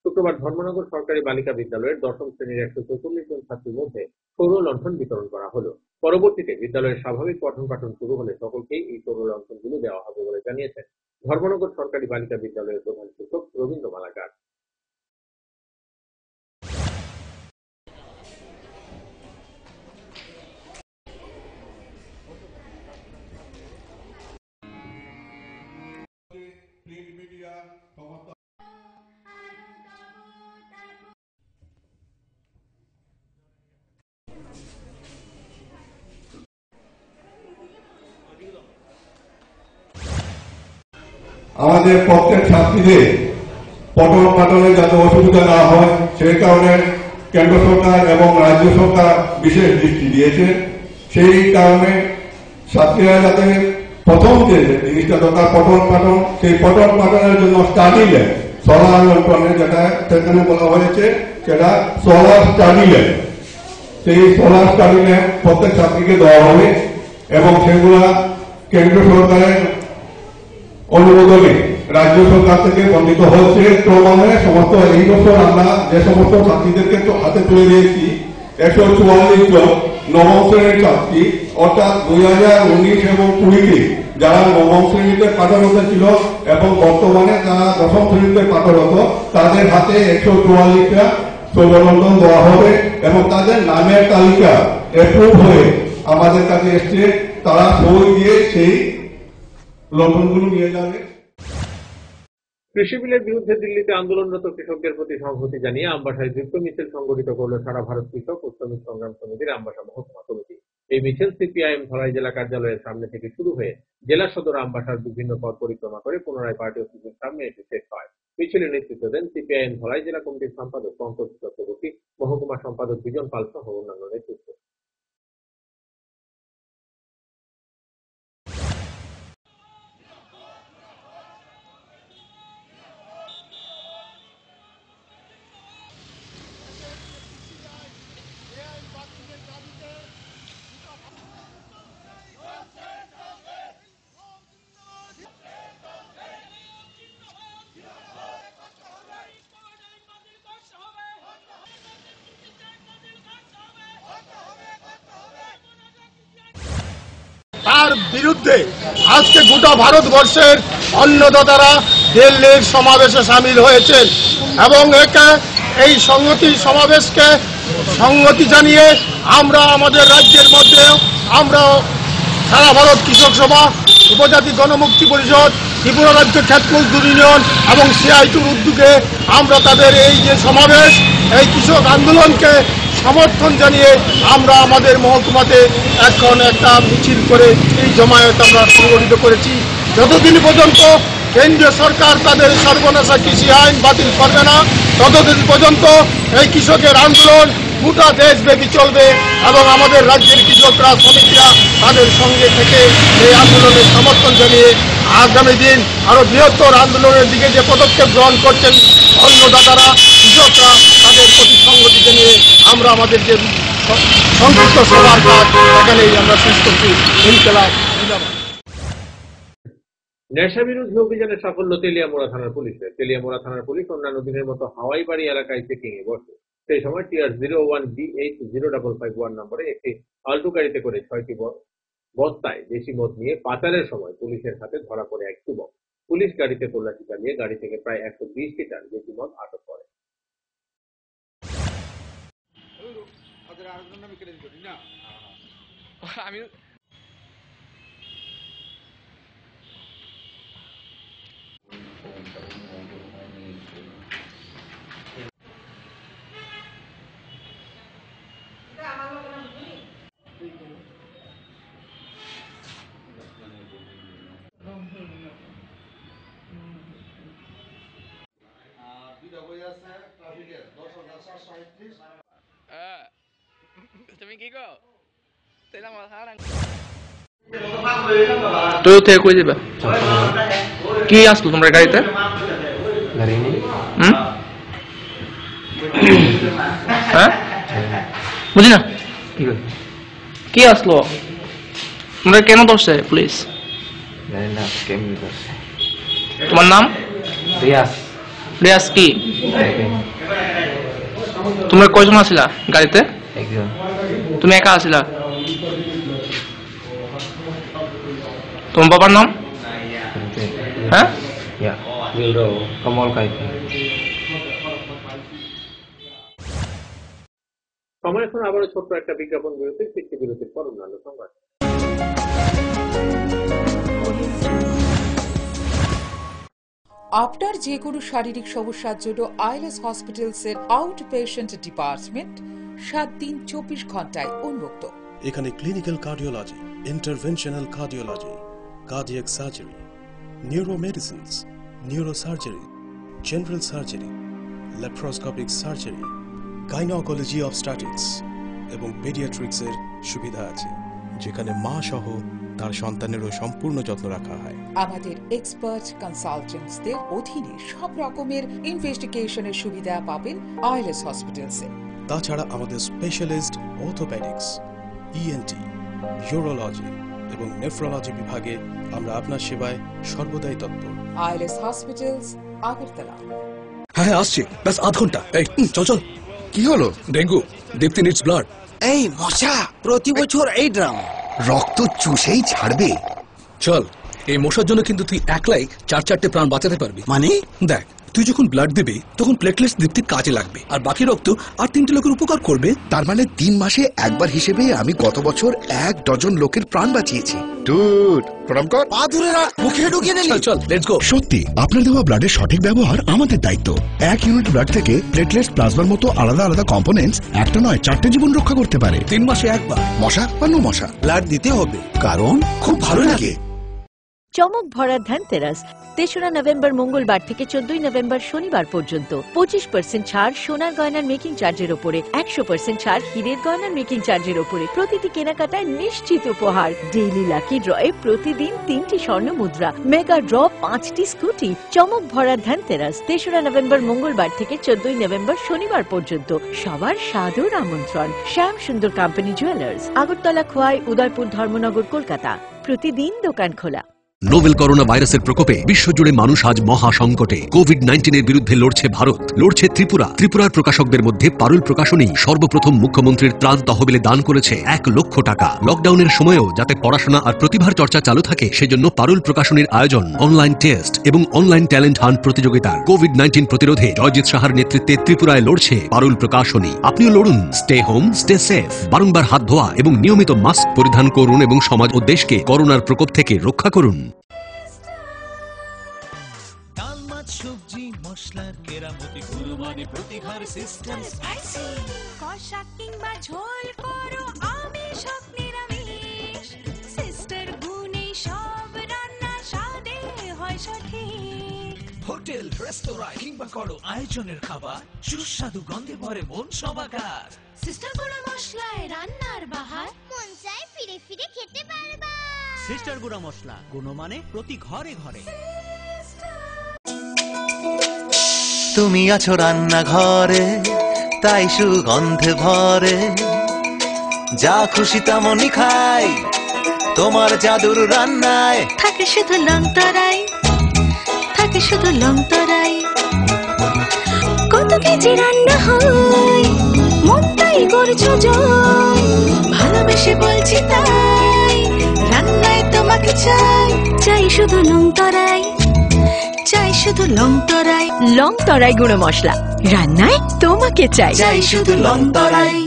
শুক্রবার ধর্মনগর সরকারি বালিকা বিদ্যালয়ের দশম শ্রেণীর 144 জন ছাত্রীর মধ্যে সৌর লণ্ঠন বিতরণ করা হলো। পরবর্তীতে বিদ্যালয়ের স্বাভাবিক পঠন-পাঠন শুরু হলে সকলকেই এই সৌর লণ্ঠনগুলো দেওয়া হবে বলে জানিয়েছেন ধর্মনগর সরকারি বালিকা বিদ্যালয়ের প্রধান শিক্ষক রবীন্দ্র মালাকার। আমাদের প্রত্যেক ছাত্রীদের পঠন পাঠনে যাতে অসুবিধা না হয় সেই কারণে কেন্দ্র সরকার এবং রাজ্য সরকার বিশেষ দৃষ্টি দিয়েছে। সেই কারণে ছাত্রীরা যাতে প্রথম যে জিনিসটা দরকার পঠন পাঠন, সেই পঠন পাঠনের জন্য স্টাডি ল্যাব সোলার লণ্ঠনে যেটা সেখানে বলা হয়েছে সেটা সোলার স্টাডি ল্যাব। সেই সোলার স্টাডি ল্যাব প্রত্যেক ছাত্রীকে দেওয়া হবে এবং সেগুলা কেন্দ্র সরকারের অনুমোদনে রাজ্য সরকার থেকে বন্ধিত হচ্ছে। ক্রমে সমস্ত এই বছর আমরা যে সমস্ত ছাত্রীদেরকে হাতে তুলে দিয়েছি 144 জন নবম শ্রেণীর ছাত্রী, অর্থাৎ 2019 এবং 20 যারা নবম শ্রেণীতে পাঠরত ছিল এবং বর্তমানে যারা দশম শ্রেণীতে পাঠরত তাদের হাতে 144টা সৌরলণ্ঠন দেওয়া হবে এবং তাদের নামের তালিকা অ্যাপ্রুভ হয়ে আমাদের কাছে এসছে। তারা সই দিয়ে সেই লণ্ঠনগুলো নিয়ে যাবে। কৃষি বিলের বিরুদ্ধে দিল্লিতে আন্দোলনরত কৃষকদের প্রতি সংহতি জানিয়ে আমবাসায় দীপ্ত মিছিল সংগঠিত করল সারা ভারত কৃষক ও শ্রমিক সংগ্রাম সমিতির আমবাসা মহকুমা কমিটি। এই মিছিল সিপিআইএম ধলাই জেলা কার্যালয়ের সামনে থেকে শুরু হয়ে জেলা সদর আমবাসার বিভিন্ন পথ পরিক্রমা করে পুনরায় পার্টি অফিসের সামনে এসে শেষ হয়। মিছিলে নেতৃত্ব দেন সিপিআইএম ধলাই জেলা কমিটির সম্পাদক পঙ্কজ চক্রবর্তী, মহকুমা সম্পাদক বিজন পাল সহ অন্যান্য নেতৃত্ব। তার বিরুদ্ধে আজকে গোটা ভারতবর্ষের অন্নদাতারা দিল্লির সমাবেশে সামিল হয়েছেন এবং এই সংহতি সমাবেশকে সংহতি জানিয়ে আমরা আমাদের রাজ্যের মধ্যে আমরা সারা ভারত কৃষক সভা, উপজাতি গণমুক্তি পরিষদ, ত্রিপুরা রাজ্য ক্ষেত মজদুর ইউনিয়ন এবং সিআইটির উদ্যোগে আমরা তাদের এই যে সমাবেশ, এই কৃষক আন্দোলনকে সমর্থন জানিয়ে আমরা আমাদের মহকুমাতে এখন একটা মিছিল করে এই জমায়েত আমরা সংগঠিত করেছি। যতদিন পর্যন্ত কেন্দ্রীয় সরকার তাদের সর্বনাশা কৃষি আইন বাতিল করবে না ততদিন পর্যন্ত এই কৃষকের আন্দোলন গোটা দেশব্যাপী চলবে এবং আমাদের রাজ্যের কৃষকরা শ্রমিকরা তাদের সঙ্গে থেকে এই আন্দোলনের সমর্থন জানিয়ে আগামী দিন আরো বৃহত্তর আন্দোলনের দিকে যে পদক্ষেপ গ্রহণ করছেন অন্নদাতারা, কৃষকরা, তাদের প্রতি সংগতি জানিয়ে আমরা আমাদের যে সংক্ষিপ্ত সভার কাজ এখানেই আমরা শেষ করছি। ইনকলাব জিন্দাবাদ। নেশা বিরোধী অভিযানের সাফল্য তেলিয়ামুড়া থানার পুলিশের। তেলিয়ামুড়া থানার পুলিশ অন্যান্য দিনের মতো হাওয়াই বাড়ি এলাকায় চেকিং এ বসে। সেই সময় টিআর 01DH0551 নম্বরে একটি আল্টো গাড়িতে করে 6টি বস্তায় দেশি মদ নিয়ে পাচারের সময় পুলিশের হাতে ধরা পড়ে এক যুবক। পুলিশ গাড়িতে তল্লাশি চালিয়ে গাড়ি থেকে প্রায় 120 লিটার দেশি মদ আটক করে। তুমি কি কো তো থেকে কই যাবে কি আসলো তোমার গাড়িতে গাড়ি নেই হ্যাঁ বুঝি না কি আসলো তোমরা কেন ধরছে পুলিশ তোমার নাম রিয়াজ রিয়াজ কি তোমরা কয়জন আছিলা গাড়িতে? একজন। তুমি একা আছিলা? তোমার বাবার নাম? হ্যাঁ, কমল কাইতি। সময় এখন আবারও ছোট্ট একটা বিজ্ঞাপন বিরতি, ফিরতি বিরতির পর অন্যান্য সংবাদ। আপনার যে কোনো শারীরিক সমস্যার জন্য আইএলএস হসপিটালসের আউট পেশেন্ট ডিপার্টমেন্ট 7 দিন 24 ঘন্টায় উন্মুক্ত। এখানে clinical cardiology, interventional cardiology, cardiac surgery, neuromedicines, neurosurgery, general surgery, laparoscopic surgery, gynaecology obstetrics এবং পেডিয়াট্রিক্সের সুবিধা আছে, যেখানে মা সহ তার সন্তানেরও সম্পূর্ণ যত্ন রাখা হয়। আমাদের এক্সপার্ট কনসালটেন্টসদের অধীনে সব রকমের ইনভেস্টিগেশনের সুবিধা পাবেন আইএলএস হসপিটালসে। তাছাড়া আমাদের স্পেশালিস্ট অর্থোপেডিক্স, ইএনটি, ইউরোলজি এবং নেফ্রোলজি বিভাগে আমরা আপনার সেবায় সর্বদাই তৎপর। ILS hospitals, Agartala. হ্যাঁ আসছে, ব্যাস আধ ঘন্টা। এই চল চল। কি হলো? ডেঙ্গু, দীপ্তি নিডস ব্লাড। এই মশা, প্রতি বছর এই ড্রাম রক্ত চুষেই ছাড়বে। চল, এই মশার জন্য কিন্তু তুই একলাই 4-4টে প্রাণ বাঁচাতে পারবি। মানে দেখ, তুই যখন ব্লাড দিবি তখন প্লেটলেটস দীপ্তির কাজে লাগবে, আর বাকি রক্ত আর 3টে লোকের উপকার করবে। তার মানে 3 মাসে একবার হিসেবে আমি গত বছর 1 ডজন লোকের প্রাণ বাঁচিয়েছি। ডুড, প্রণাম কর। পা ধরে রাখ, মুখে ঢুকিয়ে নিলি। চল চল, লেটস গো। সত্যি আপনার দেওয়া ব্লাডের সঠিক ব্যবহার আমাদের দায়িত্ব। 1 ইউনিট ব্লাড থেকে প্লেটলেটস, প্লাজমার মতো আলাদা আলাদা কম্পোনেন্টস একটা নয় 4টে জীবন রক্ষা করতে পারে। 3 মাসে একবার। মশা বা নো মশা, ব্লাড দিতে হবে, কারণ খুব ভালো লাগে। চমক ভরা ধনতেরাস 3রা নভেম্বর মঙ্গলবার থেকে 14ই নভেম্বর শনিবার পর্যন্ত 25% ছাড় সোনার গয়নার মেকিং চার্জের উপরে, 100% ছাড় হীরের গয়নার মেকিং চার্জের উপরে। প্রতিটি কেনাকাটায় নিশ্চিত উপহার। ডেইলি লাকি ড্রয়ে প্রতিদিন 3টি স্বর্ণ মুদ্রা, মেগা ড্র 5টি স্কুটি। চমক ভরা ধনতেরাস 3রা নভেম্বর মঙ্গলবার থেকে 14ই নভেম্বর শনিবার পর্যন্ত। সবার সাদর আমন্ত্রণ। শ্যাম সুন্দর কোম্পানি জুয়েলার্স, আগরতলা, খোয়াই, উদয়পুর, ধর্মনগর, কলকাতা। প্রতিদিন দোকান খোলা। নোভেল করোনা ভাইরাসের প্রকোপে বিশ্বজুড়ে মানুষ আজ মহা সংকটে। কোভিড-19 এর বিরুদ্ধে লড়ছে ভারত, লড়ছে ত্রিপুরা। ত্রিপুরার প্রকাশকদের মধ্যে পারুল প্রকাশনী সর্বপ্রথম মুখ্যমন্ত্রীর ত্রাণ তহবিলে দান করেছে 1 লক্ষ টাকা। লকডাউনের সময়েও যাতে পড়াশোনা আর প্রতিভার চর্চা চালু থাকে, সেজন্য পারুল প্রকাশনীর আয়োজন অনলাইন টেস্ট এবং অনলাইন ট্যালেন্ট হান্ট প্রতিযোগিতার। কোভিড-19 প্রতিরোধে জয়জিৎ সাহার নেতৃত্বে ত্রিপুরায় লড়ছে পারুল প্রকাশনী। আপনিও লড়ুন। Stay home, stay safe. বারংবার হাত ধোয়া এবং নিয়মিত মাস্ক পরিধান করুন এবং সমাজ ও দেশকে করোনার প্রকোপ থেকে রক্ষা করুন। সবজি মশলার কেরামতি গুরুমানি প্রতিঘর সিস্টেম স্পাইসি কষা কিংবা ঝোল করো আমিষ হোক নিরামিষ সিস্টার গুনি সব রান্না স্বাদে হয় সঠিক। হোটেল, রেস্তোরাঁ কিংবা করো আয়োজনের খাবার সুস্বাদু গন্ধে ভরে মন সবাকার। সিস্টার গুঁড়া মশলায় রান্নার বাহার মন চায় ফিরে ফিরে খেতে পারবা। সিস্টার গুঁড়া মশলা, গুণমানে প্রতি ঘরে ঘরে। তুমি আছো রান্নাঘরে, তাই সুগন্ধে ভরে, যা খুশি তেমনই খাই তোমার জাদুর রান্নায়। থাকে শুধু লং তরাই, থাকে শুধু লং তরাই। কত কেজি রান্না হয়, মনটাই করছো জয়। ভালোবেসে বলছি তাই, রান্নায় তোমাকে চাই, চাই শুধু লং তরাই, চাই শুধু লং তরাই। লং তরাই গুঁড়ো মশলা, রান্নায় তোমাকে চাই, চাই শুধু লং তরাই।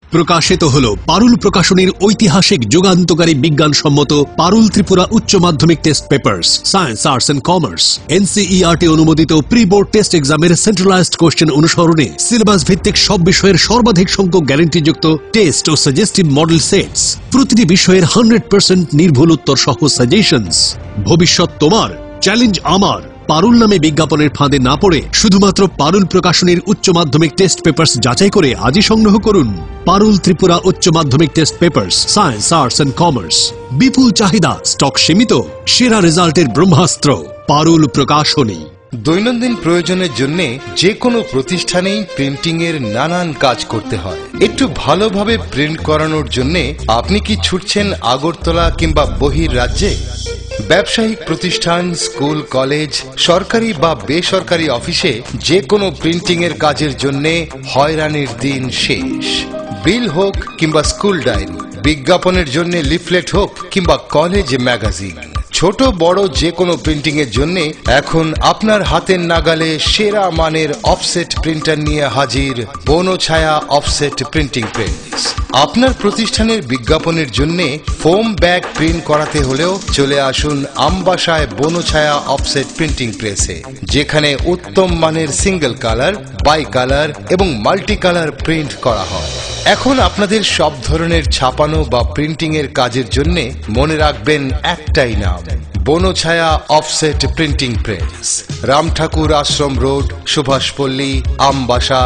প্রকাশিত হলো পারুল প্রকাশনীর ঐতিহাসিক যুগান্তকারী বিজ্ঞানসম্মত পারুল ত্রিপুরা উচ্চ মাধ্যমিক test papers, science, arts and commerce, NCERT অনুমোদিত প্রি বোর্ড টেস্ট এক্সামের সেন্ট্রালাইজড কোশ্চেন অনুসরণে সিলেবাস ভিত্তিক সব বিষয়ের সর্বাধিক সংখ্যক গ্যারান্টিযুক্ত টেস্ট ও সাজেস্টিভ মডেল সেটস, প্রতিটি বিষয়ের 100% নির্ভুল উত্তর সহ সাজেশনস। ভবিষ্যৎ তোমার, চ্যালেঞ্জ আমার। পারুল নামে বিজ্ঞাপনের ফাঁদে না পড়ে শুধুমাত্র পারুল প্রকাশনীর উচ্চ মাধ্যমিক টেস্ট পেপার্স যাচাই করে আজই সংগ্রহ করুন। পারুল ত্রিপুরা উচ্চ মাধ্যমিক test papers, science, arts and commerce. বিপুল চাহিদা, স্টক সীমিত, সেরা রেজাল্টের ব্রহ্মাস্ত্র পারুল প্রকাশনী। দৈনন্দিন প্রয়োজনের জন্য যে কোনো প্রতিষ্ঠানেই প্রিন্টিং এর নানান কাজ করতে হয়। একটু ভালোভাবে প্রিন্ট করানোর জন্য আপনি কি ছুটছেন আগরতলা কিংবা বহির রাজ্যে? ব্যবসায়িক প্রতিষ্ঠান, স্কুল, কলেজ, সরকারি বা বেসরকারি অফিসে যে কোনো প্রিন্টিং এর কাজের জন্য হয়রানির দিন শেষ। বিল হোক কিংবা স্কুল ডায়েরি, বিজ্ঞাপনের জন্য লিফলেট হোক কিংবা কলেজ ম্যাগাজিন, ছোট বড় যে কোনো প্রিন্টিং এর জন্য এখন আপনার হাতের নাগালে সেরা মানের অফসেট প্রিন্টার নিয়ে হাজির বনছায়া অফসেট প্রিন্টিং প্রেস। আপনার প্রতিষ্ঠানের বিজ্ঞাপনের জন্য ফোম ব্যাগ প্রিন্ট করাতে হলেও চলে আসুন আমবাসায় বনছায়া অফসেট প্রিন্টিং প্রেসে, যেখানে উত্তম মানের সিঙ্গেল কালার, বাই কালার এবং মাল্টি কালার প্রিন্ট করা হয়। এখন আপনাদের সব ধরনের ছাপানো বা প্রিন্টিং এর কাজের জন্য মনে রাখবেন একটাই নাম, Bonchhaya offset printing press, Ramthakur Ashram road, Subhashpalli, Ambassa,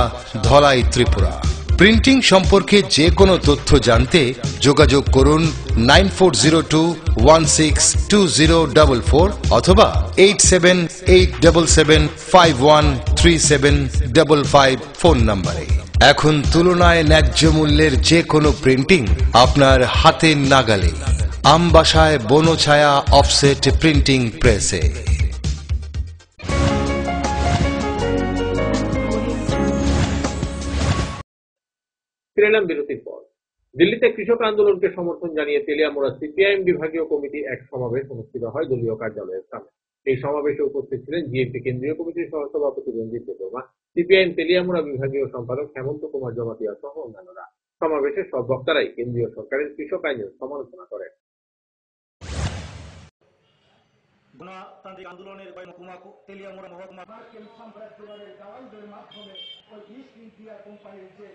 Dhalai, Tripura. Printing সম্পর্কে যে কোনো তথ্য জানতে যোগাযোগ করুন 9402162044 অথবা 8787751375 ফোন নম্বরে। এখন তুলনায় ন্যায্য মূল্যের যে কোনো প্রিন্টিং আপনার হাতের নাগালে, আমবাসায় বনছায়া অফসেট প্রিন্টিং প্রেসে। ফিরে বিরতির পর দিল্লিতে কৃষক আন্দোলনকে সমর্থন জানিয়ে তেলিয়ামুড়া সিপিআইএম বিভাগীয় কমিটি এক সমাবেশ অনুষ্ঠিত হয় দলীয় কার্যালয়ের সামনে। এই সমাবেশে উপস্থিত ছিলেন জিএমপি কেন্দ্রীয় কমিটির সহসভাপতি রঞ্জিত দেববর্মা, সিপিআইএম তেলিয়ামুড়া বিভাগীয় সম্পাদক হেমন্ত কুমার জমাতিয়া সহ অন্যান্যরা। সমাবেশে সব বক্তারাই কেন্দ্রীয় সরকারের কৃষক আইনের সমালোচনা করেন। গণতান্ত্রিক আন্দোলনের তেলিয়ামুড়া মহকুমা সাম্রাজ্যবাদের দালালদের মাধ্যমে ওই ইস্ট ইন্ডিয়া কোম্পানির যে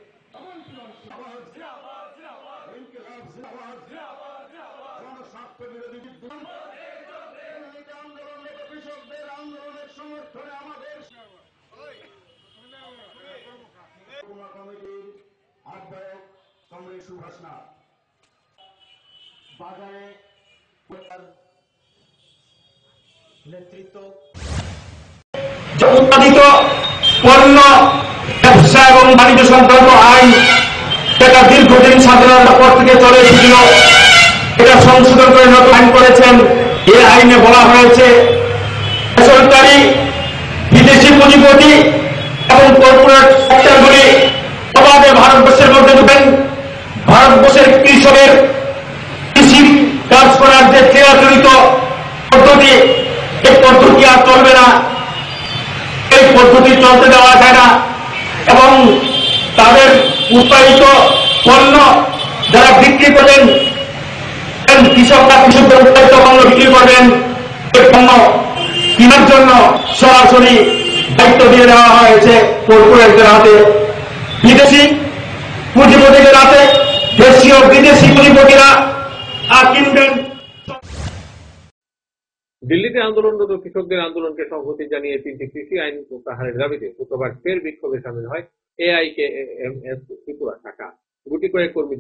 জনস্বার্থ বিরোধী আন্দোলন, কৃষকদের আন্দোলনের সমর্থনে আমাদের কমিটির আহ্বায়ক কমরেড সুভাষ নাথ বাজারে নেতৃত্ব উৎপাদিত পণ্য ব্যবসা এবং বাণিজ্য সংক্রান্ত আইন, এটা দীর্ঘদিন স্বাধীনতার পর থেকে চলে এসেছিল। এটা সংশোধন করে নতুন আইন করেছেন। এই আইনে বলা হয়েছে বেসরকারি বিদেশি পুঁজিপতি এবং কর্পোরেট সেক্টরগুলি অবাধে ভারতবর্ষের মধ্যে ঢুকেন। ভারতবর্ষের কৃষকের কৃষি কাজ করার যে চিরাচরিত পদ্ধতি, এই পদ্ধতি আর চলবে না। এই পদ্ধতি চলতে দেওয়া যায় না এবং তাদের উৎপাদিত পণ্য যারা বিক্রি করবেন, কৃষকরা কৃষকদের উৎপাদিত পণ্য বিক্রি করবেন, এই পণ্য কেনার জন্য সরাসরি দায়িত্ব দিয়ে দেওয়া হয়েছে কর্পোরেটদের হাতে, বিদেশি পুঁজিপতিদের হাতে। দেশীয় বিদেশি পুঁজিপতিরা আর কিনবেন। দিল্লিতে আন্দোলনরত কৃষকদের আন্দোলনকে সংহতি জানিয়ে 3টি কৃষি আইন প্রত্যাহারের দাবিতে শুক্রবার ফের বিক্ষোভে সামিল হয় এআইকেএমএস ত্রিপুরা শাখা। গুটি কয়েক কর্মী